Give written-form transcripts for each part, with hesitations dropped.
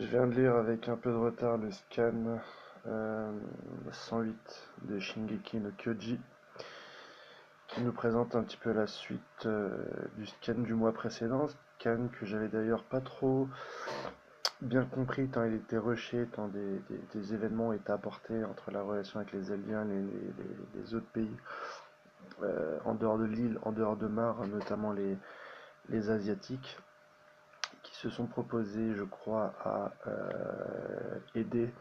Je viens de lire avec un peu de retard le scan euh, 108 de Shingeki no Kyoji, qui nous présente un petit peu la suite du scan du mois précédent, scan que j'avais d'ailleurs pas trop bien compris tant il était rushé, tant des événements étaient apportés entre la relation avec les Eldiens et les autres pays en dehors de l'île, en dehors de Mar, notamment les Asiatiques, qui se sont proposés, je crois, à aider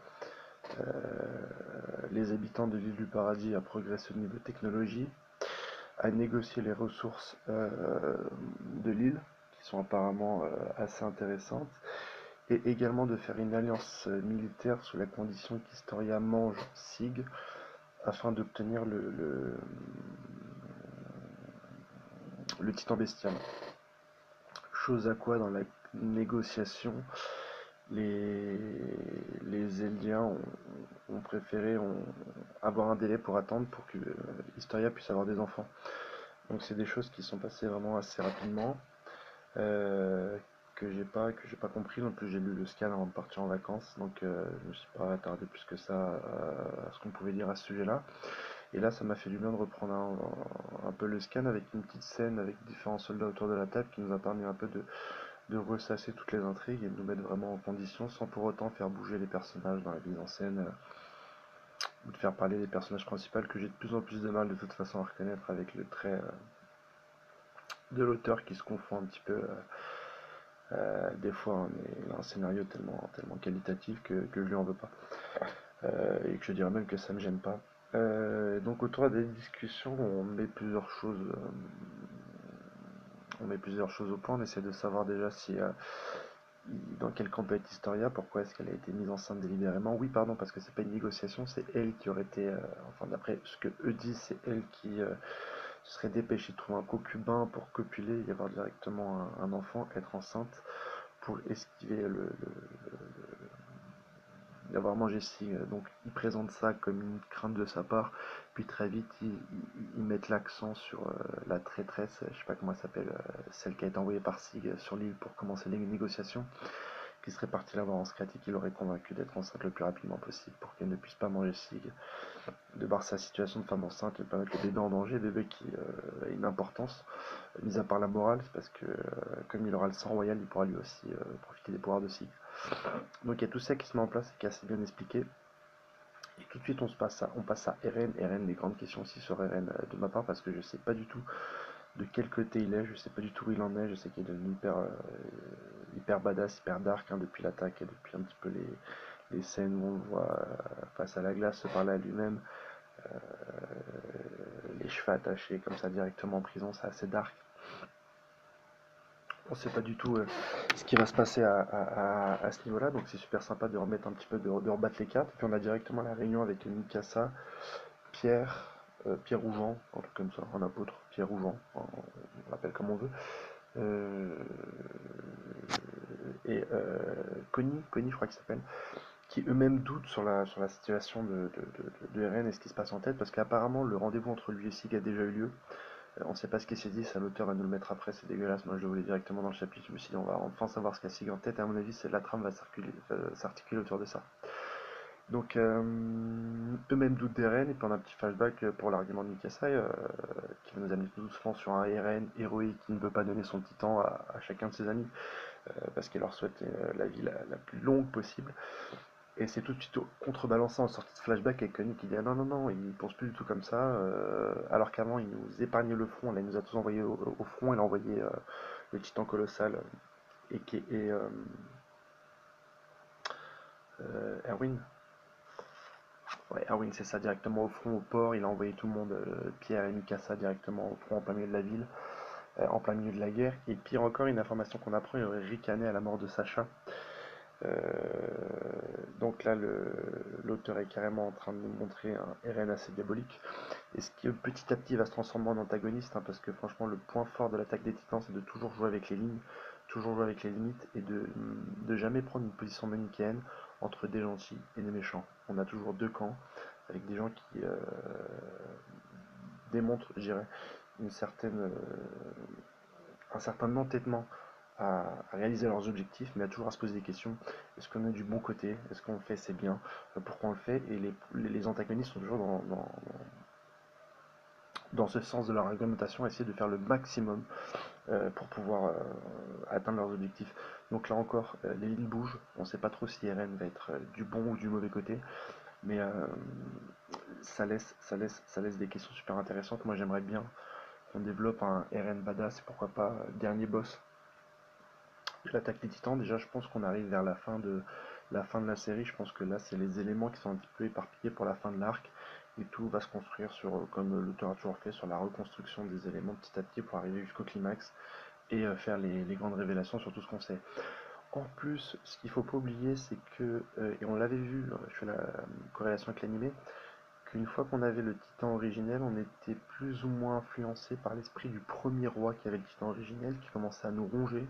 les habitants de l'île du Paradis à progresser au niveau technologie, à négocier les ressources de l'île, qui sont apparemment assez intéressantes, et également de faire une alliance militaire sous la condition qu'Historia mange Sig, afin d'obtenir le titan bestial. Chose à quoi, dans la négociation, les, les Eldiens ont préféré avoir un délai pour attendre pour que Historia puisse avoir des enfants. Donc c'est des choses qui sont passées vraiment assez rapidement, euh, que j'ai pas compris. Non plus, j'ai lu le scan avant de partir en vacances, donc je me suis pas attardé plus que ça à ce qu'on pouvait dire à ce sujet-là. Et là, ça m'a fait du bien de reprendre un peu le scan avec une petite scène avec différents soldats autour de la table qui nous a permis un peu de ressasser toutes les intrigues et de nous mettre vraiment en condition sans pour autant faire bouger les personnages dans la mise en scène ou de faire parler des personnages principaux que j'ai de plus en plus de mal de toute façon à reconnaître avec le trait de l'auteur qui se confond un petit peu. Des fois, il a un scénario tellement qualitatif que je lui en veux pas. Et que je dirais même que ça me gêne pas. Donc autour des discussions, on met plusieurs choses au point. On essaie de savoir déjà si dans quel camp peut être Historia, pourquoi est-ce qu'elle a été mise enceinte délibérément. Oui, pardon, parce que c'est pas une négociation, c'est elle qui aurait été, enfin d'après ce que eux disent, c'est elle qui se serait dépêchée de trouver un concubin pour copuler et avoir directement un enfant, être enceinte, pour esquiver d'avoir mangé si. Donc ils présentent ça comme une crainte de sa part, puis très vite ils mettent l'accent sur la traîtresse, je sais pas comment elle s'appelle, celle qui a été envoyée par Sig sur l'île pour commencer les négociations, qui serait parti la voir en secret et qui l'aurait convaincu d'être enceinte le plus rapidement possible pour qu'elle ne puisse pas manger Sig. De par sa situation de femme enceinte et de pas mettre le bébé en danger, bébé qui a une importance, mis à part la morale, c'est parce que comme il aura le sang royal, il pourra lui aussi profiter des pouvoirs de Sig. Donc il y a tout ça qui se met en place et qui est assez bien expliqué. Et tout de suite on passe à Eren. Eren, des grandes questions aussi sur Eren de ma part parce que je sais pas du tout de quel côté il est, je sais pas du tout où il en est, je sais qu'il est devenu hyper badass, hyper dark hein, depuis l'attaque et depuis un petit peu les scènes où on le voit face à la glace se parler à lui-même, les cheveux attachés comme ça directement en prison, c'est assez dark. On sait pas du tout ce qui va se passer à ce niveau-là, donc c'est super sympa de remettre un petit peu, de rebattre les cartes. Et puis on a directement la réunion avec Mikasa, Pierre, Pierre ou Jean, un truc comme ça, un apôtre, Pierre ou Jean, on l'appelle comme on veut, euh, et Connie, je crois qu'il s'appelle, qui eux-mêmes doutent sur la situation de Eren et ce qui se passe en tête, parce qu'apparemment le rendez-vous entre lui et Sig a déjà eu lieu. On ne sait pas ce qui s'est dit, ça l'auteur va nous le mettre après, c'est dégueulasse. Moi je le voulais directement dans le chapitre, je me suis dit on va enfin savoir ce qu'a Sig en tête, et à mon avis la trame va s'articuler autour de ça. Donc eux-mêmes doutent d'Eren, et puis on a un petit flashback pour l'argument de Mikasa, qui va nous amener tout doucement sur un Eren héroïque qui ne veut pas donner son titan à chacun de ses amis, parce qu'il leur souhaite la vie la plus longue possible. Et c'est tout de suite contrebalancé en sortie de flashback avec Connie qui dit ah non, non, non, il pense plus du tout comme ça, alors qu'avant il nous épargnait le front, là il nous a tous envoyés au front, il a envoyé le titan colossal et qui est Erwin. Ouais, Erwin, c'est ça, directement au front, au port, il a envoyé tout le monde, Pierre et Mikasa, directement au front en plein milieu de la ville, en plein milieu de la guerre. Et pire encore, une information qu'on apprend, il aurait ricané à la mort de Sacha. Euh, donc là, l'auteur est carrément en train de nous montrer un Eren assez diabolique. Et ce qui petit à petit va se transformer en antagoniste, hein, parce que franchement, le point fort de l'attaque des Titans, c'est de toujours jouer avec les lignes, toujours jouer avec les limites, et de jamais prendre une position manichéenne entre des gentils et des méchants. On a toujours deux camps, avec des gens qui démontrent, je dirais, un certain entêtement à réaliser leurs objectifs, mais à toujours à se poser des questions. Est-ce qu'on est du bon côté? Est-ce qu'on le fait, c'est bien? Pourquoi on le fait? Et les antagonistes sont toujours dans ce sens de leur argumentation, essayer de faire le maximum pour pouvoir atteindre leurs objectifs. Donc là encore, les lignes bougent. On ne sait pas trop si RN va être du bon ou du mauvais côté, mais ça laisse des questions super intéressantes. Moi, j'aimerais bien qu'on développe un RN badass et pourquoi pas dernier boss de l'attaque des Titans. Déjà, je pense qu'on arrive vers la fin de la série. Je pense que là, c'est les éléments qui sont un petit peu éparpillés pour la fin de l'arc. Et tout va se construire sur, comme l'auteur a toujours fait, sur la reconstruction des éléments petit à petit pour arriver jusqu'au climax et faire les grandes révélations sur tout ce qu'on sait. En plus, ce qu'il faut pas oublier, c'est que, et on l'avait vu, je fais la corrélation avec l'animé, qu'une fois qu'on avait le titan originel, on était plus ou moins influencé par l'esprit du premier roi qui avait le titan originel, qui commençait à nous ronger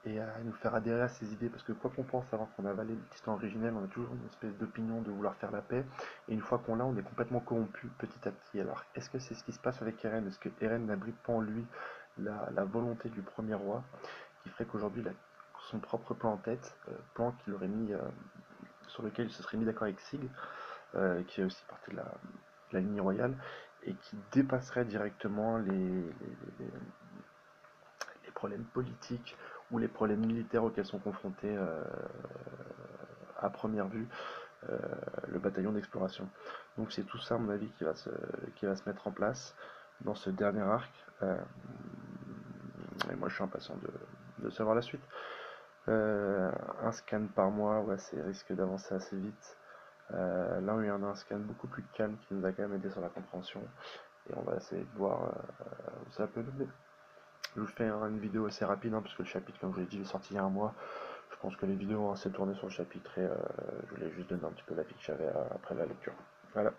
et à nous faire adhérer à ses idées. Parce que quoi qu'on pense avant qu'on avalé le titan originel, on a toujours une espèce d'opinion de vouloir faire la paix. Et une fois qu'on l'a, on est complètement corrompu petit à petit. Alors, est-ce que c'est ce qui se passe avec Eren? Est-ce que Eren n'abrite pas en lui la volonté du premier roi, qui ferait qu'aujourd'hui il a son propre plan en tête, plan qu'il aurait mis, sur lequel il se serait mis d'accord avec Sig, qui fait aussi partie de la ligne royale, et qui dépasserait directement les problèmes politiques ou les problèmes militaires auxquels sont confrontés à première vue euh, le bataillon d'exploration. Donc c'est tout ça, à mon avis, qui va se mettre en place dans ce dernier arc. Et moi, je suis impatient de savoir la suite. Un scan par mois, ouais, c'est risque d'avancer assez vite. Là, il y en a un scan beaucoup plus calme qui nous a quand même aidé sur la compréhension. Et on va essayer de voir où ça peut nous mener. Je vous fais une vidéo assez rapide, hein, parce que le chapitre, comme je vous l'ai dit, il est sorti il y a un mois. Je pense que les vidéos ont assez tourné sur le chapitre et je voulais juste donner un petit peu l'avis que j'avais après la lecture. Voilà.